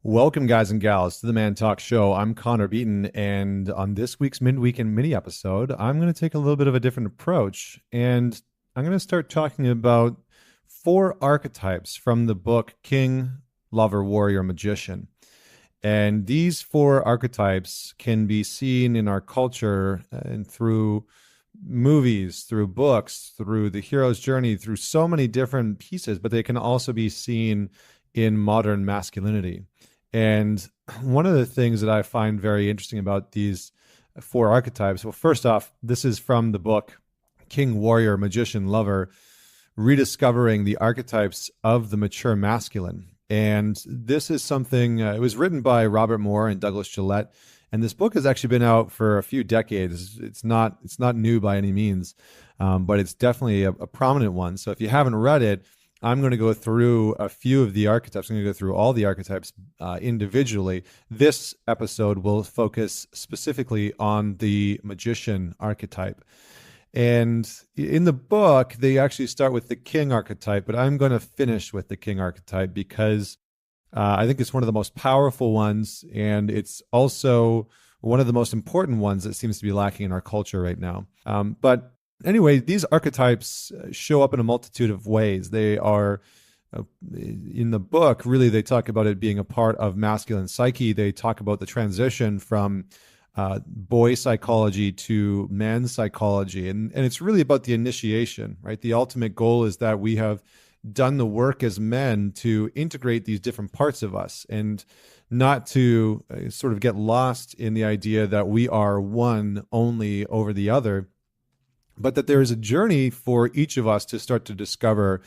Welcome, guys and gals, to the Man Talk Show. I'm Connor Beaton, and on this week's Midweek and Mini episode, I'm going to take a little bit of a different approach, and I'm going to start talking about 4 archetypes from the book King, Lover, Warrior, Magician. And these 4 archetypes can be seen in our culture and through movies, through books, through the hero's journey, through so many different pieces, but they can also be seen in modern masculinity. And one of the things that I find very interesting about these 4 archetypes, well, first off, this is from the book King, Warrior, Magician, Lover, Rediscovering the Archetypes of the Mature Masculine. And this is something, it was written by Robert Moore and Douglas Gillette. And this book has actually been out for a few decades. It's not new by any means, but it's definitely a prominent one. So if you haven't read it, I'm going to go through a few of the archetypes. I'm going to go through all the archetypes individually. This episode will focus specifically on the magician archetype. And in the book, they actually start with the king archetype, but I'm going to finish with the king archetype because I think it's one of the most powerful ones, and it's also one of the most important ones that seems to be lacking in our culture right now. But anyway, these archetypes show up in a multitude of ways. They are, in the book, really, they talk about it being a part of masculine psyche. They talk about the transition from boy psychology to man's psychology. And it's really about the initiation, right? The ultimate goal is that we have done the work as men to integrate these different parts of us and not to sort of get lost in the idea that we are one only over the other, but that there is a journey for each of us to start to discover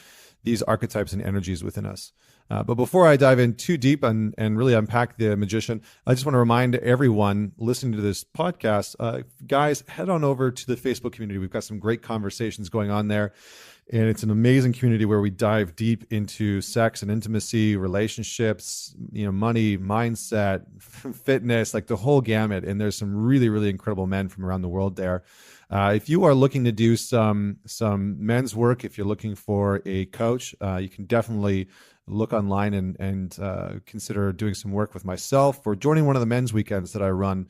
these archetypes and energies within us. But before I dive in too deep and really unpack the magician, I just want to remind everyone listening to this podcast, guys, head on over to the Facebook community. We've got some great conversations going on there. And it's an amazing community where we dive deep into sex and intimacy, relationships, money, mindset, fitness, like the whole gamut. And there's some really, really incredible men from around the world there. If you are looking to do some men's work, if you're looking for a coach, you can definitely look online and consider doing some work with myself or joining one of the men's weekends that I run.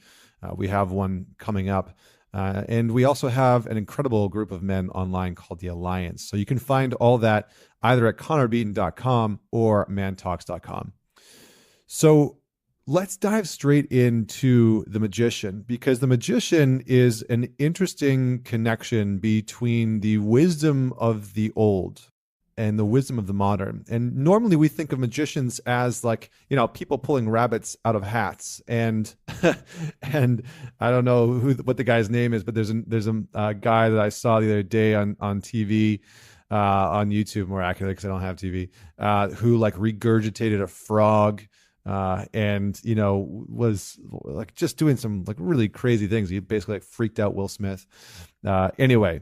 We have one coming up. And we also have an incredible group of men online called The Alliance. So you can find all that either at connorbeaton.com or mantalks.com. So let's dive straight into the magician, because the magician is an interesting connection between the wisdom of the old and the wisdom of the modern. And normally we think of magicians as like, people pulling rabbits out of hats. And and I don't know what the guy's name is, but there's a guy that I saw the other day on TV, on YouTube, more accurately, because I don't have TV, who like regurgitated a frog, and was like just doing some like really crazy things. He basically like freaked out Will Smith. Anyway,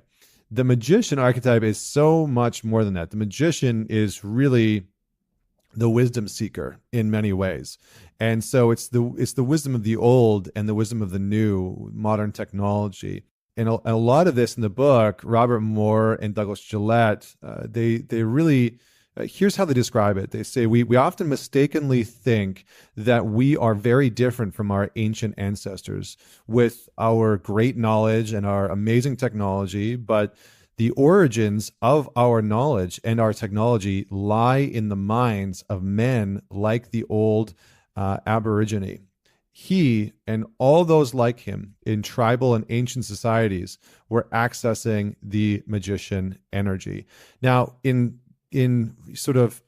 the magician archetype is so much more than that. The magician is really the wisdom seeker in many ways. And so it's the wisdom of the old and the wisdom of the new, modern technology. And a lot of this in the book, Robert Moore and Douglas Gillette, they really, here's how they describe it. They say, we often mistakenly think that we are very different from our ancient ancestors with our great knowledge and our amazing technology, but the origins of our knowledge and our technology lie in the minds of men like the old Aborigine. He and all those like him in tribal and ancient societies were accessing the magician energy. Now, in sort of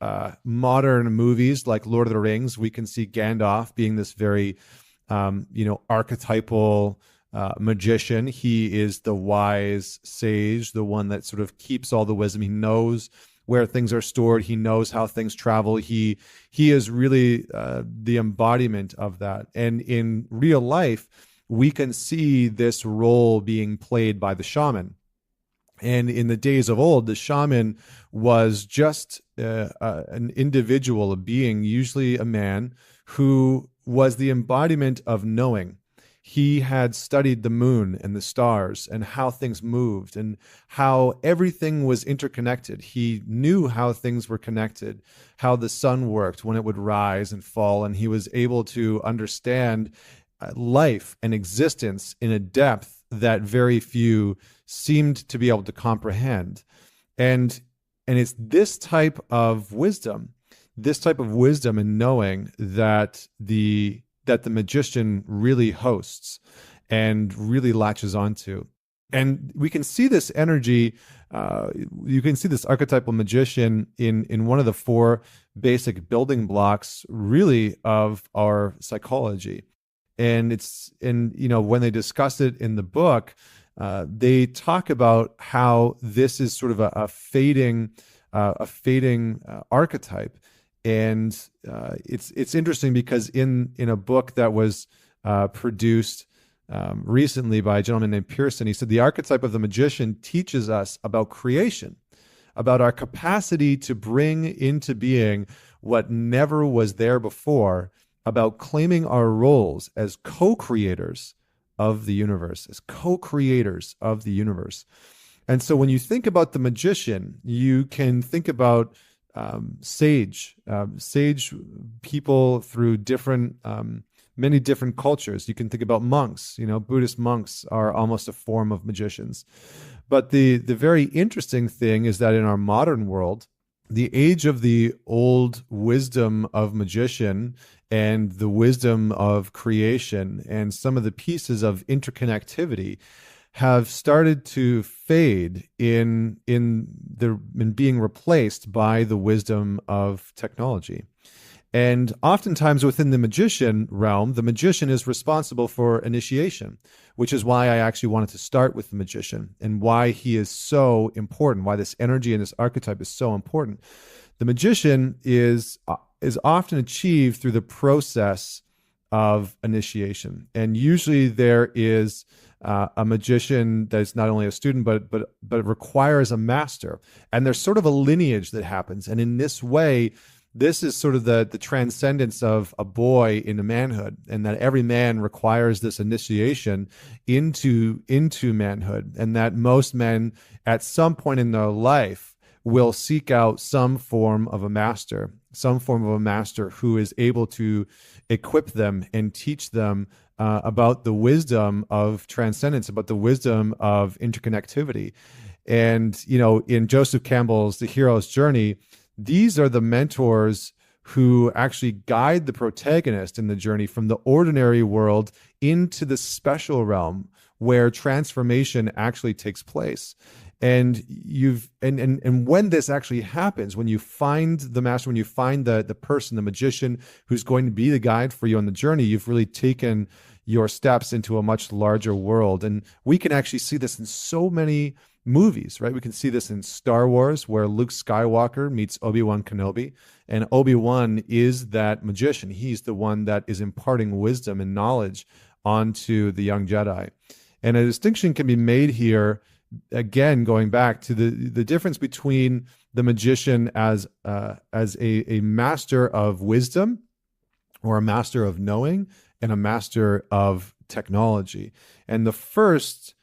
modern movies like Lord of the Rings, we can see Gandalf being this very, archetypal magician. He is the wise sage, the one that sort of keeps all the wisdom. He knows where things are stored. He knows how things travel. He is really the embodiment of that. And in real life, we can see this role being played by the shaman. And in the days of old, the shaman was just an individual, a being, usually a man, who was the embodiment of knowing. He had studied the moon and the stars and how things moved and how everything was interconnected. He knew how things were connected, how the sun worked when it would rise and fall, and he was able to understand life and existence in a depth that very few seemed to be able to comprehend. And it's this type of wisdom, and knowing that the magician really hosts and really latches onto. And we can see this energy, you can see this archetypal magician in one of the four basic building blocks, really, of our psychology. And when they discuss it in the book, they talk about how this is sort of a fading archetype. And it's interesting because in a book that was produced recently by a gentleman named Pearson, he said the archetype of the magician teaches us about creation, about our capacity to bring into being what never was there before, about claiming our roles as co-creators of the universe, And so when you think about the magician, you can think about sage people through many different cultures. You can think about monks. Buddhist monks are almost a form of magicians. But the very interesting thing is that in our modern world, the age of the old wisdom of magician and the wisdom of creation and some of the pieces of interconnectivity have started to fade in being replaced by the wisdom of technology. And oftentimes within the magician realm, the magician is responsible for initiation, which is why I actually wanted to start with the magician and why he is so important, why this energy and this archetype is so important. The magician is often achieved through the process of initiation. And usually there is a magician that is not only a student, but it requires a master. And there's sort of a lineage that happens. And in this way, this is sort of the transcendence of a boy into manhood, and that every man requires this initiation into manhood, and that most men at some point in their life will seek out some form of a master who is able to equip them and teach them about the wisdom of transcendence, about the wisdom of interconnectivity. And, in Joseph Campbell's The Hero's Journey, these are the mentors who actually guide the protagonist in the journey from the ordinary world into the special realm where transformation actually takes place. And when this actually happens, when you find the master, when you find the person, the magician who's going to be the guide for you on the journey, you've really taken your steps into a much larger world. And we can actually see this in so many movies, right? We can see this in Star Wars, where Luke Skywalker meets Obi-Wan Kenobi, and Obi-Wan is that magician. He's the one that is imparting wisdom and knowledge onto the young Jedi. And a distinction can be made here, again, going back to the difference between the magician as a master of wisdom or a master of knowing and a master of technology. And the first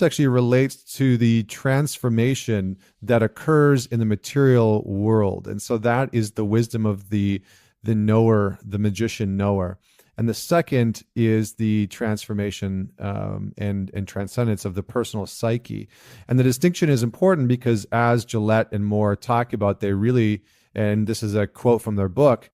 actually relates to the transformation that occurs in the material world. And so that is the wisdom of the knower, the magician knower. And the second is the transformation and transcendence of the personal psyche. And the distinction is important because, as Gillette and Moore talk about, they really, and this is a quote from their book,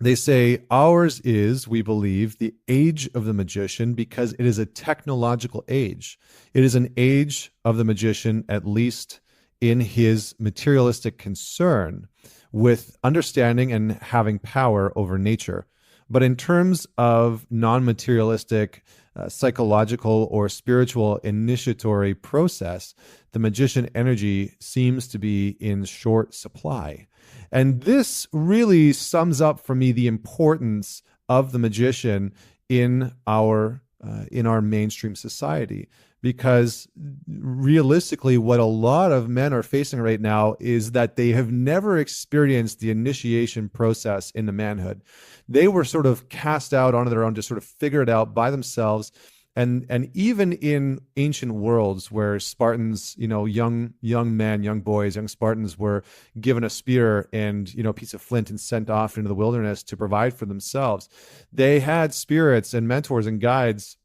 they say, ours is, we believe, the age of the magician because it is a technological age. It is an age of the magician, at least in his materialistic concern with understanding and having power over nature. But in terms of non-materialistic, psychological or spiritual initiatory process, the magician energy seems to be in short supply. And this really sums up for me the importance of the magician in our in our mainstream society. Because realistically, what a lot of men are facing right now is that they have never experienced the initiation process into manhood. They were sort of cast out onto their own to sort of figure it out by themselves. And even in ancient worlds where Spartans, young men, young boys, young Spartans were given a spear and a piece of flint and sent off into the wilderness to provide for themselves, they had spirits and mentors and guides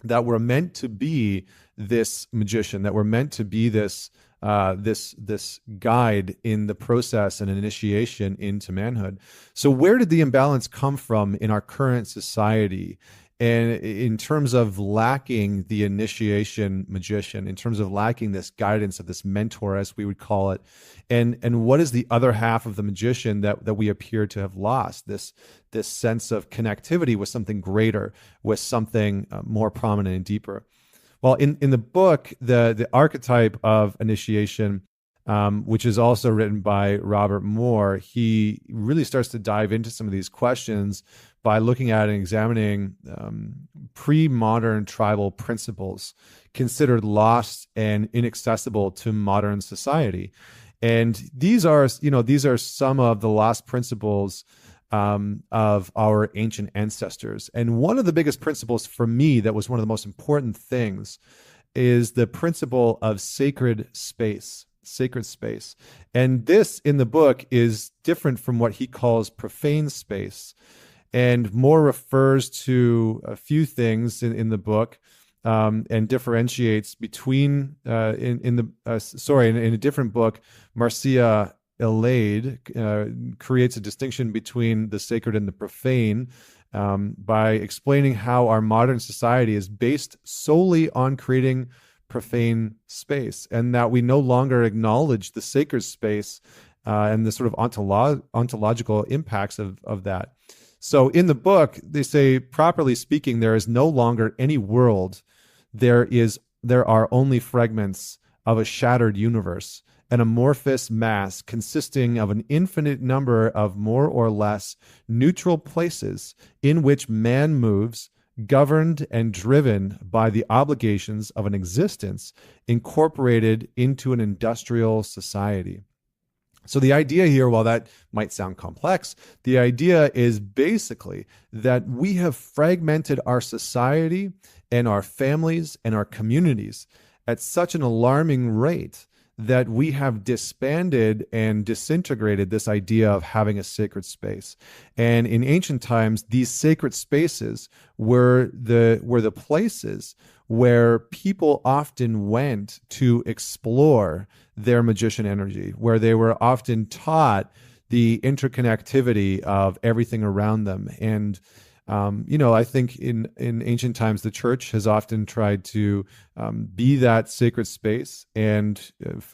that were meant to be this magician, that were meant to be this guide in the process and initiation into manhood. So where did the imbalance come from in our current society? And in terms of lacking the initiation magician, in terms of lacking this guidance of this mentor, as we would call it, and what is the other half of the magician that we appear to have lost? This sense of connectivity with something greater, with something more prominent and deeper. Well, in the book, the archetype of initiation, which is also written by Robert Moore, he really starts to dive into some of these questions by looking at and examining pre-modern tribal principles considered lost and inaccessible to modern society. And these are some of the lost principles of our ancient ancestors. And one of the biggest principles for me that was one of the most important things is the principle of sacred space. And this in the book is different from what he calls profane space, and more refers to a few things in the book, and differentiates between in a different book, Marcia Elaide creates a distinction between the sacred and the profane, by explaining how our modern society is based solely on creating profane space, and that we no longer acknowledge the sacred space and the sort of ontological impacts of that. So in the book, they say, properly speaking, there is no longer any world. There are only fragments of a shattered universe, an amorphous mass consisting of an infinite number of more or less neutral places in which man moves, governed and driven by the obligations of an existence incorporated into an industrial society. So the idea here, while that might sound complex, the idea is basically that we have fragmented our society and our families and our communities at such an alarming rate that we have disbanded and disintegrated this idea of having a sacred space. And in ancient times, these sacred spaces were the places where people often went to explore their magician energy, where they were often taught the interconnectivity of everything around them. And I think in ancient times, the church has often tried to be that sacred space, and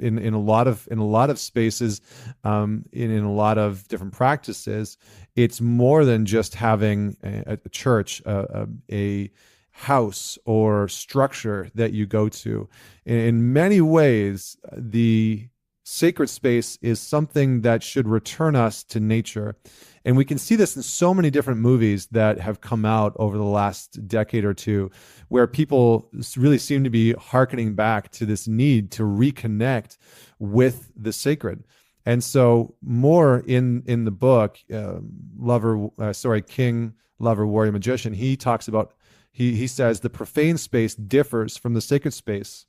in a lot of spaces, in a lot of different practices, it's more than just having a church, a house or structure that you go to. In many ways, the sacred space is something that should return us to nature. And we can see this in so many different movies that have come out over the last decade or two, where people really seem to be hearkening back to this need to reconnect with the sacred. And so more in the book, King, Lover, Warrior, Magician, he talks about, he says the profane space differs from the sacred space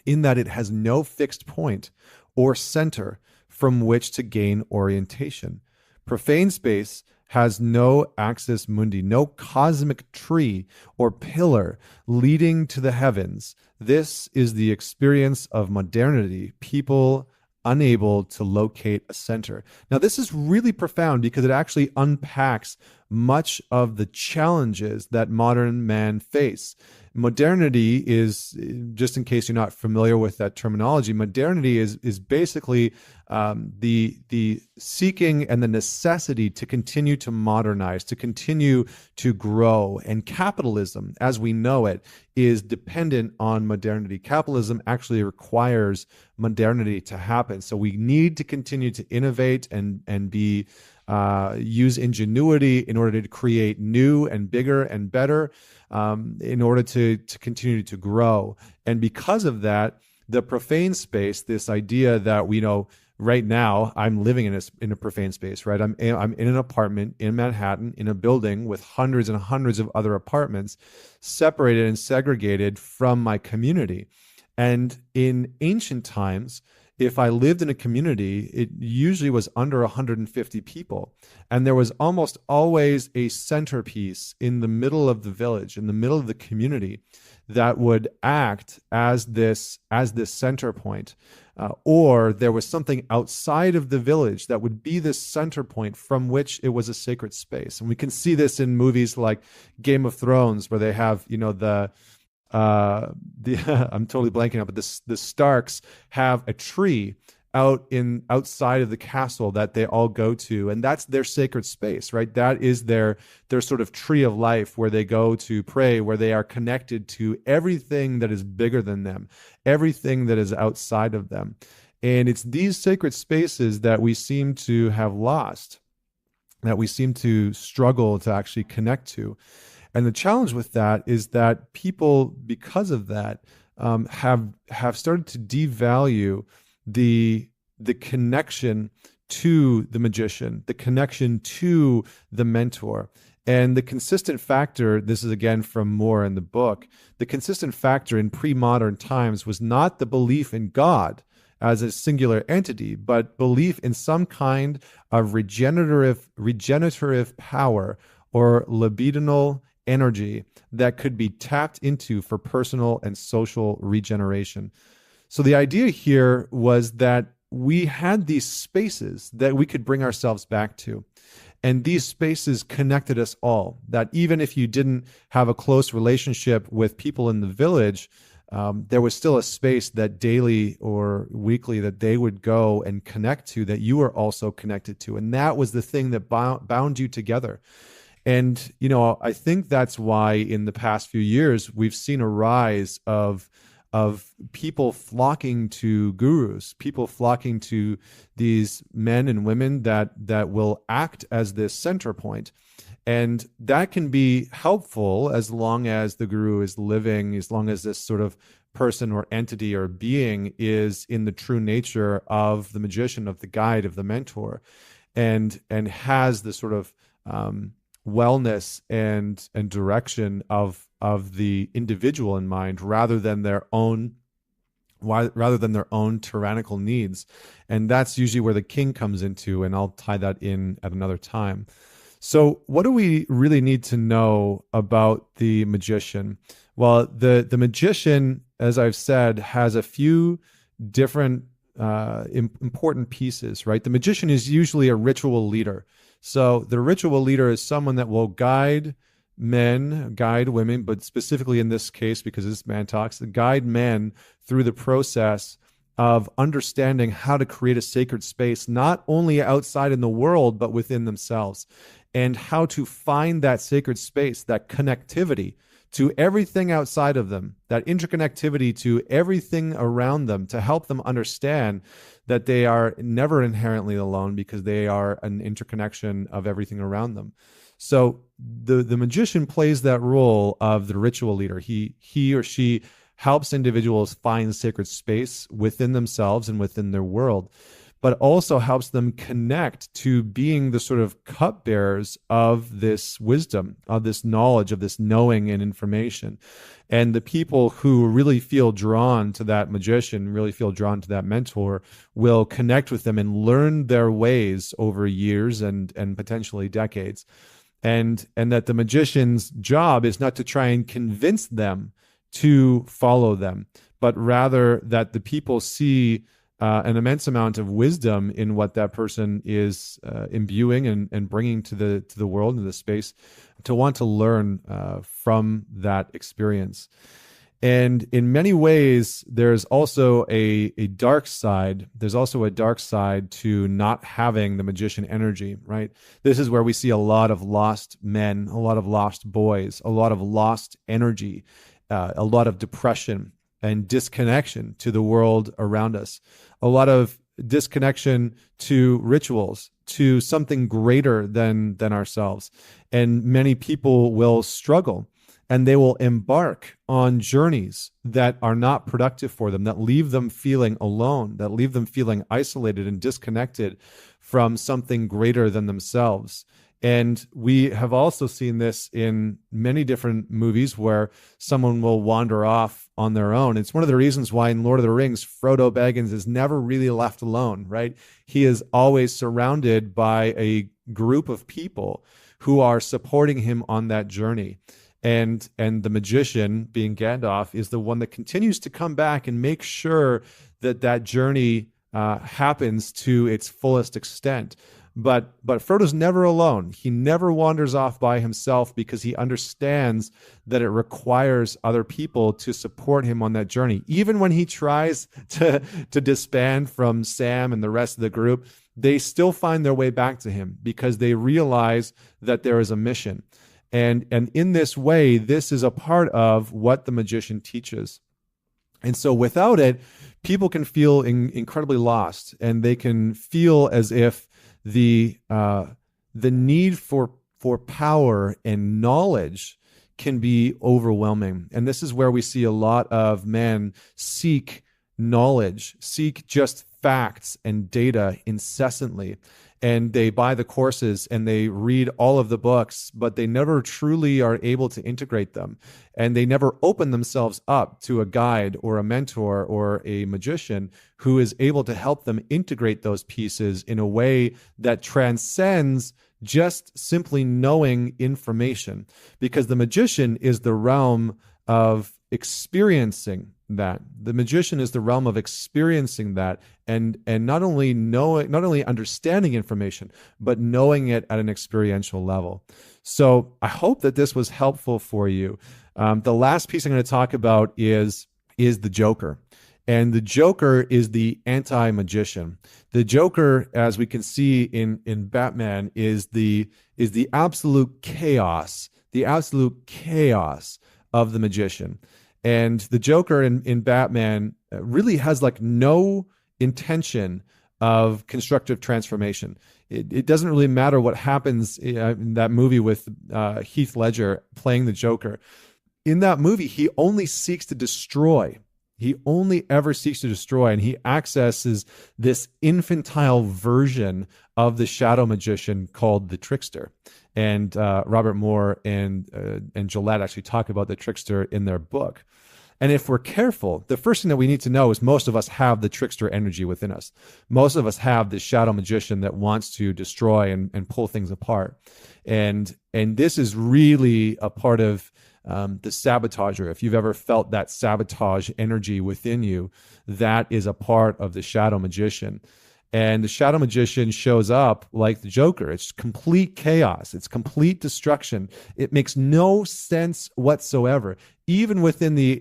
in that it has no fixed point or center from which to gain orientation. Profane space has no axis mundi, no cosmic tree or pillar leading to the heavens. This is the experience of modernity, people unable to locate a center. Now, this is really profound because it actually unpacks much of the challenges that modern man face. Modernity is, just in case you're not familiar with that terminology, modernity is basically the seeking and the necessity to continue to modernize, to continue to grow. And capitalism, as we know it, is dependent on modernity. Capitalism actually requires modernity to happen. So we need to continue to innovate and be use ingenuity in order to create new and bigger and better, in order to continue to grow. And because of that, the profane space, this idea that we know right now, I'm living in a profane space, right? I'm in an apartment in Manhattan, in a building with hundreds and hundreds of other apartments, separated and segregated from my community. And in ancient times, if I lived in a community, it usually was under 150 people. And there was almost always a centerpiece in the middle of the village, in the middle of the community, that would act as this center point. Or there was something outside of the village that would be this center point from which it was a sacred space. And we can see this in movies like Game of Thrones, where they have, I'm totally blanking out, but the Starks have a tree outside of the castle that they all go to, and that's their sacred space, right? That is their sort of tree of life, where they go to pray, where they are connected to everything that is bigger than them, everything that is outside of them. And it's these sacred spaces that we seem to have lost, that we seem to struggle to actually connect to. And the challenge with that is that people, because of that, have started to devalue the connection to the magician, the connection to the mentor. And the consistent factor, this is again from Moore in the book, the consistent factor in pre-modern times was not the belief in God as a singular entity, but belief in some kind of regenerative power or libidinal energy that could be tapped into for personal and social regeneration. So the idea here was that we had these spaces that we could bring ourselves back to. And these spaces connected us all, that even if you didn't have a close relationship with people in the village, there was still a space that daily or weekly that they would go and connect to, that you were also connected to. And that was the thing that bound you together. And, I think that's why in the past few years, we've seen a rise of people flocking to gurus, people flocking to these men and women that will act as this center point. And that can be helpful as long as the guru is living, as long as this sort of person or entity or being is in the true nature of the magician, of the guide, of the mentor, and has the sort of wellness and direction of the individual in mind, rather than their own tyrannical needs. And that's usually where the king comes into, and I'll tie that in at another time. So what do we really need to know about the magician? Well, the magician, as I've said, has a few different important pieces, right? The magician is usually a ritual leader. So the ritual leader is someone that will guide men, guide women, but specifically in this case, because this man talks, guide men through the process of understanding how to create a sacred space, not only outside in the world, but within themselves, and how to find that sacred space, that connectivity to everything outside of them, that interconnectivity to everything around them, to help them understand that they are never inherently alone, because they are an interconnection of everything around them. So the magician plays that role of the ritual leader. He or she helps individuals find sacred space within themselves and within their world, but also helps them connect to being the sort of cupbearers of this wisdom, of this knowledge, of this knowing and information. And the people who really feel drawn to that magician, really feel drawn to that mentor, will connect with them and learn their ways over years and potentially decades. And that the magician's job is not to try and convince them to follow them, but rather that the people see an immense amount of wisdom in what that person is imbuing and bringing to the world, into the space, to want to learn from that experience. And in many ways, there's also a dark side. There's also a dark side to not having the magician energy, right? This is where we see a lot of lost men, a lot of lost boys, a lot of lost energy, a lot of depression and disconnection to the world around us, a lot of disconnection to rituals, to something greater than ourselves. And many people will struggle, and they will embark on journeys that are not productive for them, that leave them feeling alone, that leave them feeling isolated and disconnected from something greater than themselves. And we have also seen this in many different movies where someone will wander off on their own. It's one of the reasons why in Lord of the Rings, Frodo Baggins is never really left alone, right? He is always surrounded by a group of people who are supporting him on that journey. And the magician, being Gandalf, is the one that continues to come back and make sure that that journey happens to its fullest extent. But Frodo's never alone. He never wanders off by himself because he understands that it requires other people to support him on that journey. Even when he tries to disband from Sam and the rest of the group, they still find their way back to him because they realize that there is a mission. And in this way, this is a part of what the magician teaches. And so without it, people can feel incredibly lost, and they can feel as if the need for power and knowledge can be overwhelming. And this is where we see a lot of men seek knowledge, seek just facts and data incessantly. And they buy the courses and they read all of the books, but they never truly are able to integrate them. And they never open themselves up to a guide or a mentor or a magician who is able to help them integrate those pieces in a way that transcends just simply knowing information. Because the magician is the realm of experiencing that. The magician is the realm of experiencing that and not only understanding information, but knowing it at an experiential level. So I hope that this was helpful for you. The last piece I'm going to talk about is the Joker. And the Joker is the anti-magician. The Joker, as we can see in Batman, is the absolute chaos, of the magician. And the Joker in Batman really has like no intention of constructive transformation. It doesn't really matter what happens in that movie with Heath Ledger playing the Joker. In that movie, he only seeks to destroy. He only ever seeks to destroy, and he accesses this infantile version of the shadow magician called the trickster. And Robert Moore and Gillette actually talk about the trickster in their book. And if we're careful, the first thing that we need to know is most of us have the trickster energy within us. Most of us have this shadow magician that wants to destroy and pull things apart. And this is really a part of the sabotager. If you've ever felt that sabotage energy within you, that is a part of the shadow magician. And the shadow magician shows up like the Joker. It's complete chaos. It's complete destruction. It makes no sense whatsoever. Even within the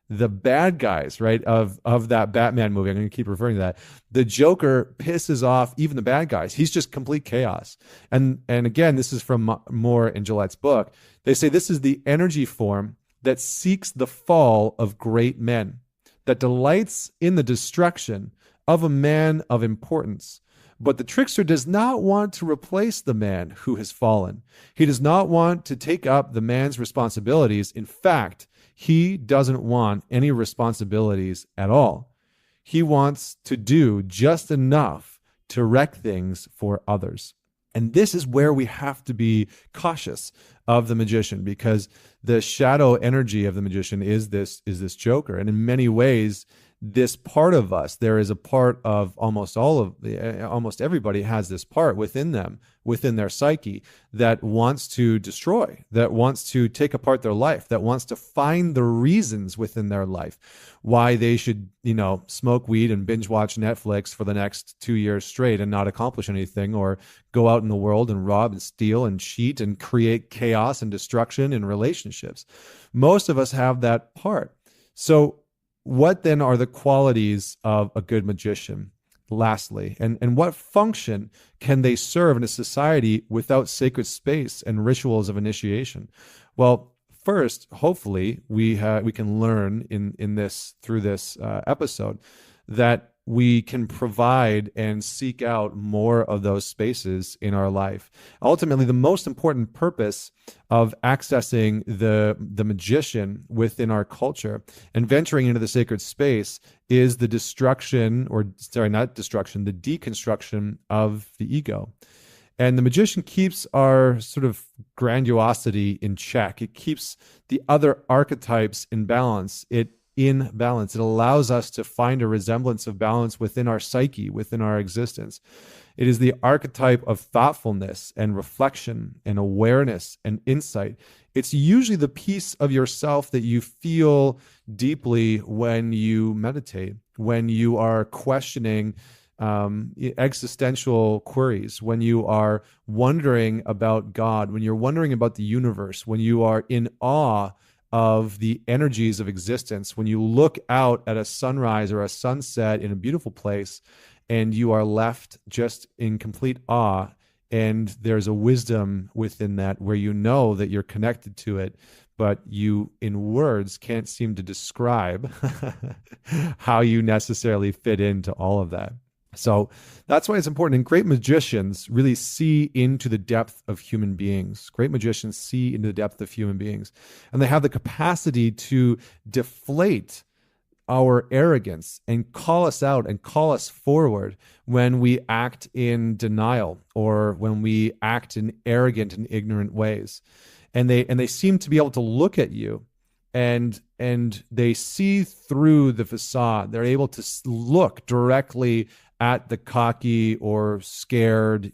bad guys, right, of that Batman movie, I'm going to keep referring to that. The Joker pisses off even the bad guys. He's just complete chaos. And again, this is from Moore and Gillette's book. They say this is the energy form that seeks the fall of great men, that delights in the destruction of a man of importance. But the trickster does not want to replace the man who has fallen. He does not want to take up the man's responsibilities. In fact, he doesn't want any responsibilities at all. He wants to do just enough to wreck things for others. And this is where we have to be cautious of the magician, because the shadow energy of the magician is this Joker. And in many ways, this part of us, there is a part of almost everybody has this part within them, within their psyche, that wants to destroy, that wants to take apart their life, that wants to find the reasons within their life why they should, smoke weed and binge watch Netflix for the next 2 years straight and not accomplish anything, or go out in the world and rob and steal and cheat and create chaos and destruction in relationships. Most of us have that part. So what then are the qualities of a good magician, lastly? And what function can they serve in a society without sacred space and rituals of initiation? Well, first, hopefully, we can learn through this episode that we can provide and seek out more of those spaces in our life. Ultimately, the most important purpose of accessing the magician within our culture and venturing into the sacred space is the destruction, or sorry, not destruction, the deconstruction of the ego. And the magician keeps our sort of grandiosity in check. It keeps the other archetypes in balance. It allows us to find a resemblance of balance within our psyche, within our existence. It is the archetype of thoughtfulness and reflection and awareness and insight. It's usually the piece of yourself that you feel deeply when you meditate, when you are questioning existential queries, when you are wondering about God, when you're wondering about the universe, when you are in awe of the energies of existence, when you look out at a sunrise or a sunset in a beautiful place and you are left just in complete awe, and there's a wisdom within that where you know that you're connected to it, but you in words can't seem to describe how you necessarily fit into all of that. So that's why it's important. And great magicians really see into the depth of human beings. Great magicians see into the depth of human beings. And they have the capacity to deflate our arrogance and call us out and call us forward when we act in denial or when we act in arrogant and ignorant ways. And they seem to be able to look at you and they see through the facade. They're able to look directly at the cocky or scared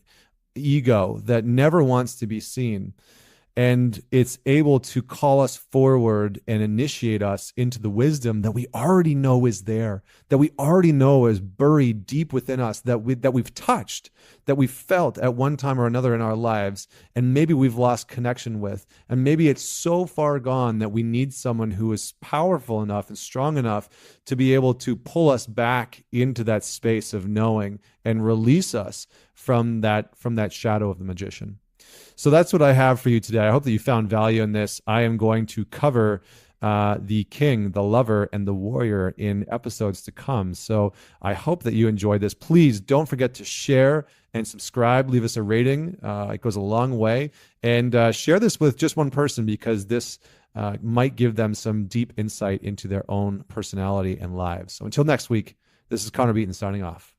ego that never wants to be seen. And it's able to call us forward and initiate us into the wisdom that we already know is there, that we already know is buried deep within us, that we've touched, that we've felt at one time or another in our lives, and maybe we've lost connection with. And maybe it's so far gone that we need someone who is powerful enough and strong enough to be able to pull us back into that space of knowing and release us from that shadow of the magician. So that's what I have for you today. I hope that you found value in this. I am going to cover the king, the lover, and the warrior in episodes to come. So I hope that you enjoyed this. Please don't forget to share and subscribe. Leave us a rating. It goes a long way. And share this with just one person, because this might give them some deep insight into their own personality and lives. So until next week, this is Connor Beaton signing off.